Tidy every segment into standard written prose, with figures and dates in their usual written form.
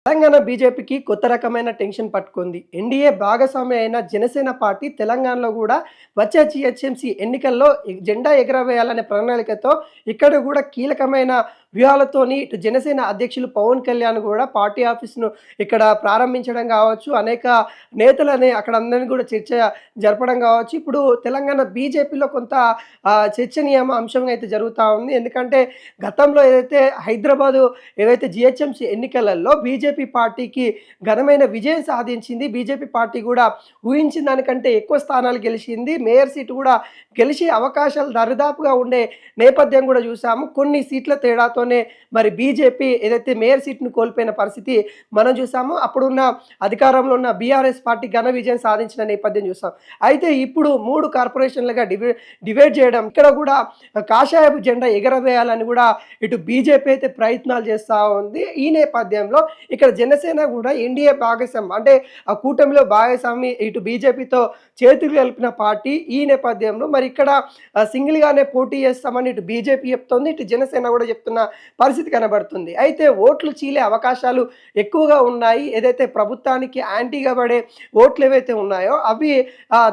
తెలంగాణ బీజేపీకి కొత్త రకమైన టెన్షన్ పట్టుకుంది. ఎన్డీఏ భాగస్వామి అయిన జనసేన పార్టీ తెలంగాణలో గూడా వచ్చే జీహెచ్ఎంసీ ఎన్నికల్లో జెండా ఎగరవేయాలనే ప్రణాళికతో ఇక్కడ గూడా కీలకమైన వ్యూహాలతోని ఇటు జనసేన అధ్యక్షులు పవన్ కళ్యాణ్ గూడా పార్టీ ఆఫీస్‌ను ఇక్కడ ప్రారంభించడం గావచ్చు, అనేక నేతలని అక్కడ అందరిని గూడా చర్చ జరపడం గావచ్చు. ఇప్పుడు తెలంగాణ బీజేపీలో కొంత చర్చనీయ అంశంగా అయితే జరుగుతా ఉంది. ఎందుకంటే గతంలో ఏదైతే హైదరాబాదు ఏవైతే జీహెచ్ఎంసీ ఎన్నికలలో బీజేపీ పార్టీకి ఘనమైన విజయం సాధించింది. బీజేపీ పార్టీ కూడా ఊహించిన దానికంటే ఎక్కువ స్థానాలు గెలిచింది. మేయర్ సీటు కూడా గెలిచే అవకాశాలు దరిదాపుగా ఉండే నేపథ్యం కూడా చూసాము. కొన్ని సీట్ల తేడాతోనే మరి బీజేపీ ఏదైతే మేయర్ సీట్‌ను కోల్పోయిన పరిస్థితి మనం చూసాము. అప్పుడున్న అధికారంలో ఉన్న బీఆర్ఎస్ పార్టీ ఘన విజయం సాధించిన నేపథ్యం చూసాం. అయితే ఇప్పుడు 3 కార్పొరేషన్లుగా డివైడ్ చేయడం, ఇక్కడ కూడా కాషాయపు జెండా ఎగరవేయాలని కూడా ఇటు బీజేపీ అయితే ప్రయత్నాలు చేస్తూ ఉంది. ఈ నేపథ్యంలో ఇక్కడ జనసేన కూడా ఎన్డీఏ భాగస్వామి అంటే ఆ కూటమిలో భాగస్వామి ఇటు బీజేపీతో చేతులు కలిపిన పార్టీ. ఈ నేపథ్యంలో మరి ఇక్కడ సింగిల్గానే పోటీ చేస్తామని ఇటు బీజేపీ చెప్తోంది, ఇటు జనసేన కూడా చెప్తున్న పరిస్థితి కనబడుతుంది. అయితే ఓట్లు చీలే అవకాశాలు ఎక్కువగా ఉన్నాయి. ఏదైతే ప్రభుత్వానికి యాంటీగా పడే ఓట్లు ఏవైతే ఉన్నాయో అవి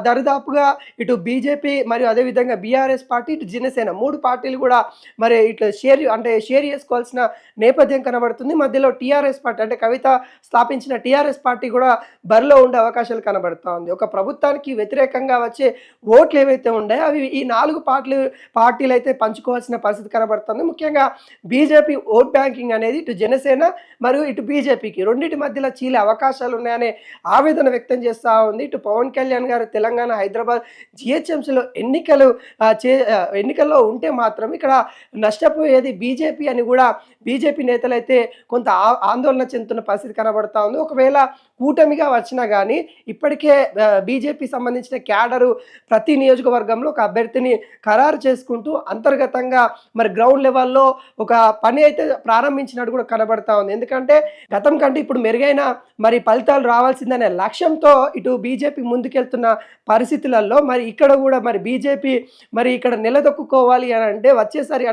దరిదాపుగా ఇటు బీజేపీ మరియు అదేవిధంగా బీఆర్ఎస్ పార్టీ, ఇటు జనసేన 3 పార్టీలు కూడా మరి ఇట్లా షేర్ చేసుకోవాల్సిన నేపథ్యం కనబడుతుంది. మధ్యలో టీఆర్ఎస్ పార్టీ అంటే కవిత స్థాపించిన టీఆర్ఎస్ పార్టీ కూడా బరిలో ఉండే అవకాశాలు కనబడుతూ ఉంది. ఒక ప్రభుత్వానికి వ్యతిరేకంగా వచ్చే ఓట్లు ఏవైతే ఉన్నాయో అవి ఈ 4 పార్టీలు అయితే పంచుకోవాల్సిన పరిస్థితి కనబడుతుంది. ముఖ్యంగా బీజేపీ ఓట్ బ్యాంకింగ్ అనేది ఇటు జనసేన మరియు ఇటు బీజేపీకి రెండింటి మధ్యలో చీలే అవకాశాలు ఉన్నాయనే ఆవేదన వ్యక్తం చేస్తూ ఉంది. ఇటు పవన్ కళ్యాణ్ గారు తెలంగాణ హైదరాబాద్ జిహెచ్ఎంసీలో ఎన్నికల్లో ఉంటే మాత్రం ఇక్కడ నష్టపోయేది బీజేపీ అని కూడా బీజేపీ నేతలు అయితే కొంత ఆందోళన చెందుతున్న పరిస్థితి కనబడతా ఉంది. ఒకవేళ కూటమిగా వచ్చినా కానీ ఇప్పటికే బీజేపీ సంబంధించిన క్యాడరు ప్రతి నియోజకవర్గంలో ఒక అభ్యర్థిని ఖరారు చేసుకుంటూ అంతర్గతంగా మరి గ్రౌండ్ లెవెల్లో ఒక పని అయితే ప్రారంభించినట్టు కూడా కనబడతా ఉంది. ఎందుకంటే గతం కంటే ఇప్పుడు మెరుగైన మరి ఫలితాలు రావాల్సిందనే లక్ష్యంతో ఇటు బీజేపీ ముందుకెళ్తున్న పరిస్థితులలో మరి ఇక్కడ కూడా మరి బీజేపీ మరి ఇక్కడ నిలదొక్కుకోవాలి అని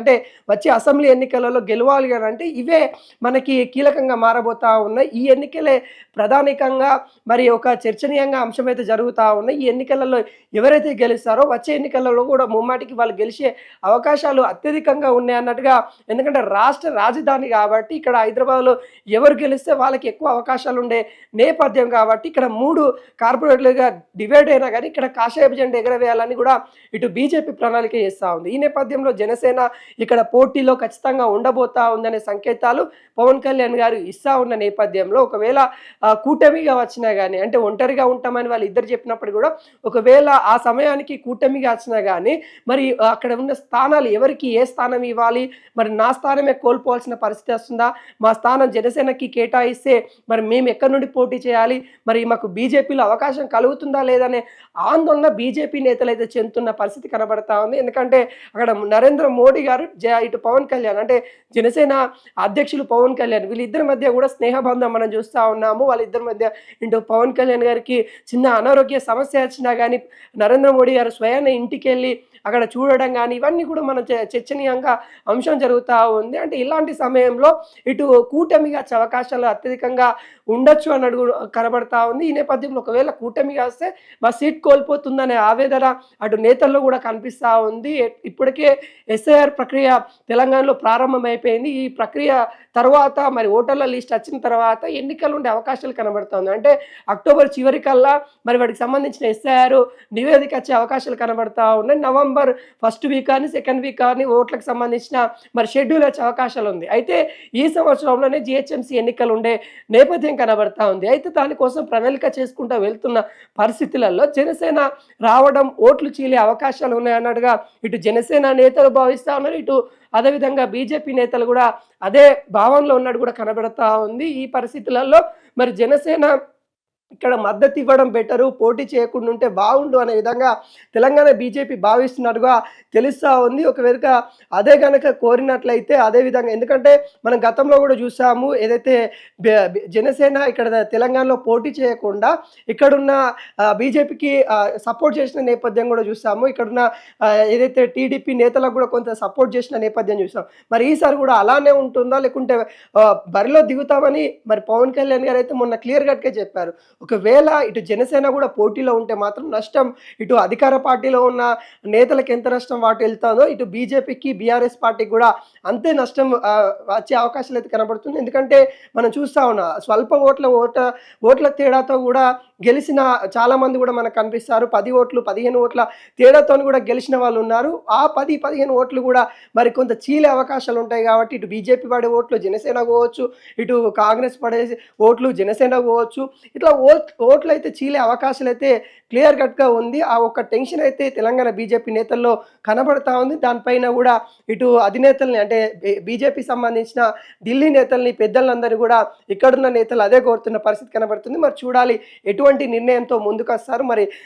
అంటే వచ్చే అసెంబ్లీ ఎన్నికలలో గెలవాలి అని అంటే ఇవే మనకి కీలకంగా మారబోతా ఉన్నాయి. ఈ ఎన్నికలే ప్రధానికంగా మరి ఒక చర్చనీయంగా అంశం అయితే జరుగుతూ ఉన్నాయి. ఈ ఎన్నికలలో ఎవరైతే గెలుస్తారో వచ్చే ఎన్నికలలో కూడా ముమ్మాటికి వాళ్ళు గెలిచే అవకాశాలు అత్యధికంగా ఉన్నాయి అన్నట్టుగా. ఎందుకంటే రాష్ట్ర రాజధాని కాబట్టి ఇక్కడ హైదరాబాద్లో ఎవరు గెలిస్తే వాళ్ళకి ఎక్కువ అవకాశాలు ఉండే నేపథ్యం కాబట్టి ఇక్కడ 3 కార్పొరేట్లుగా డివైడ్ అయినా కానీ ఇక్కడ కాషాయపు జెండా ఎగరవేయాలని కూడా ఇటు బీజేపీ ప్రణాళిక చేస్తూ ఉంది. ఈ నేపథ్యంలో జనసేన ఇక్కడ పోటీలో ఖచ్చితంగా ఉండబోతా ఉందనే సంకేతాలు పవన్ కళ్యాణ్ గారు ఇస్తా ఉన్న నేపథ్యంలో ఒకవేళ కూటమిగా వచ్చినా కానీ అంటే ఒంటరిగా ఉంటామని వాళ్ళు ఇద్దరు చెప్పినప్పుడు కూడా ఒకవేళ ఆ సమయానికి కూటమిగా వచ్చినా కానీ మరి అక్కడ ఉన్న స్థానాలు ఎవరికి ఏ స్థానం ఇవ్వాలి, మరి నా స్థానమే కోల్పోవాల్సిన పరిస్థితి వస్తుందా, మా స్థానం జనసేనకి కేటాయిస్తే మరి మేము ఎక్కడి నుండి పోటీ చేయాలి, మరి మాకు బీజేపీలో అవకాశం కలుగుతుందా లేదనే ఆందోళన బీజేపీ నేతలు అయితే చెందుతున్న పరిస్థితి కనబడతా ఉంది. ఎందుకంటే అక్కడ నరేంద్ర మోడీ గారు ఇటు పవన్ కళ్యాణ్ అంటే జనసేన అధ్యక్షులు పవన్ కళ్యాణ్ వీళ్ళిద్దరి మధ్య కూడా స్నేహబంధం మనం చూస్తూ ఉన్నాము. వాళ్ళిద్దరి మధ్య ఇటు పవన్ కళ్యాణ్ గారికి చిన్న అనారోగ్య సమస్య వచ్చినా కానీ నరేంద్ర మోడీ గారు స్వయాన్ని ఇంటికి వెళ్ళి అక్కడ చూడడం కానీ ఇవన్నీ కూడా మన చర్చనీయంగా అంశం జరుగుతూ ఉంది. అంటే ఇలాంటి సమయంలో ఇటు కూటమిగా వచ్చే అవకాశాలు అత్యధికంగా ఉండొచ్చు అన్నట్టు కనబడతా ఉంది. ఈ నేపథ్యంలో ఒకవేళ కూటమిగా వస్తే మా సీట్ కోల్పోతుందనే ఆవేదన అటు నేతల్లో కూడా కనిపిస్తూ ఉంది. ఇప్పటికే ఎస్ఐఆర్ ప్రక్రియ తెలంగాణలో ప్రారంభమైపోయింది. ఈ ప్రక్రియ తర్వాత మరి ఓటర్ల లిస్ట్ వచ్చిన తర్వాత ఎన్నికలు ఉండే అవకాశాలు కనబడుతుంది. అంటే అక్టోబర్ చివరికల్లా మరి వాటికి సంబంధించిన ఎస్ఐఆర్ నివేదిక వచ్చే అవకాశాలు కనబడతా ఉన్నాయి. నవంబర్ ఫస్ట్ వీక్ కానీ సెకండ్ వీక్ కానీ ఓట్లకు సంబంధించిన మరి షెడ్యూల్ వచ్చే అవకాశాలు ఉంది. అయితే ఈ సంవత్సరంలోనే జిహెచ్ఎంసీ ఎన్నికలు ఉండే నేపథ్యం కనబడతా ఉంది. అయితే దానికోసం ప్రణాళిక చేసుకుంటూ వెళ్తున్న పరిస్థితులలో జనసేన రావడం ఓట్లు చీలే అవకాశాలు ఉన్నాయన్నట్టుగా ఇటు జనసేన నేతలు భావిస్తూ ఉన్నారు. ఇటు అదేవిధంగా బీజేపీ నేతలు కూడా అదే భావనలో ఉన్నట్టు కూడా కనబడతా ఉంది. ఈ పరిస్థితులలో మరి జనసేన ఇక్కడ మద్దతు ఇవ్వడం బెటరు. పోటీ చేయకుండా ఉంటే బాగుండు అనే విధంగా తెలంగాణ బీజేపీ భావిస్తున్నట్టుగా తెలుస్తా ఉంది. ఒకవేళ అదే గనక కోరినట్లయితే అదే విధంగా ఎందుకంటే మనం గతంలో గూడా చూసాము. ఏదైతే జనసేన ఇక్కడ తెలంగాణలో పోటీ చేయకుండా ఇక్కడున్న బీజేపీకి సపోర్ట్ చేసిన నేపథ్యం గూడా చూసాము. ఇక్కడున్న ఏదైతే టీడీపీ నేతలకు గూడా కొంత సపోర్ట్ చేసిన నేపథ్యం చూసాం. మరి ఈసారి గూడా అలానే ఉంటుందా? లేకుంటే బరిలో దిగుతామని మరి పవన్ కళ్యాణ్ గారైతే మొన్న క్లియర్ కట్‌గా చెప్పారు. ఒకవేళ ఇటు జనసేన గూడా పోటీలో ఉంటే మాత్రం నష్టం ఇటు అధికార పార్టీలో ఉన్న నేతలకు ఎంత నష్టం వాటిల్లుతాదో ఇటు బీజేపీకి, బీఆర్ఎస్ పార్టీకి గూడా అంతే నష్టం వచ్చే అవకాశాలైతే కనబడుతుంది. ఎందుకంటే మనం చూస్తా ఉన్నాం. స్వల్ప ఓట్ల తేడాతో గూడా గెలిసిన చాలామంది గూడా మనకు కనిపిస్తారు. 10 ఓట్లు, 15 ఓట్ల తేడాతోని గూడా గెలిచిన వాళ్ళున్నారు. ఆ 10, 15 ఓట్లు గూడా మరి కొంత చీలే అవకాశాలుంటాయి గాబట్టి ఇటు బీజేపీ పడే ఓట్లు జనసేనకు పోవచ్చు. ఇటు కాంగ్రెస్ పడే ఓట్లు జనసేనకు పోవచ్చు. ఇట్లా ఓట్లయితే చీలే అవకాశాలైతే క్లియర్ కట్‌గా ఉంది. ఆ ఒక్క టెన్షన్ అయితే తెలంగాణ బీజేపీ నేతల్లో కనబడతా ఉంది. దానిపైన గూడా ఇటు అధినేతల్ని అంటే బీజేపీకి సంబంధించిన ఢిల్లీ నేతల్ని, పెద్దలందరిని గూడా ఇక్కడున్న నేతలు అదే కోరుతున్న పరిస్థితి కనబడుతుంది. మరి చూడాలి ఎటువంటి నిర్ణయంతో ముందుకొస్తారు. మరి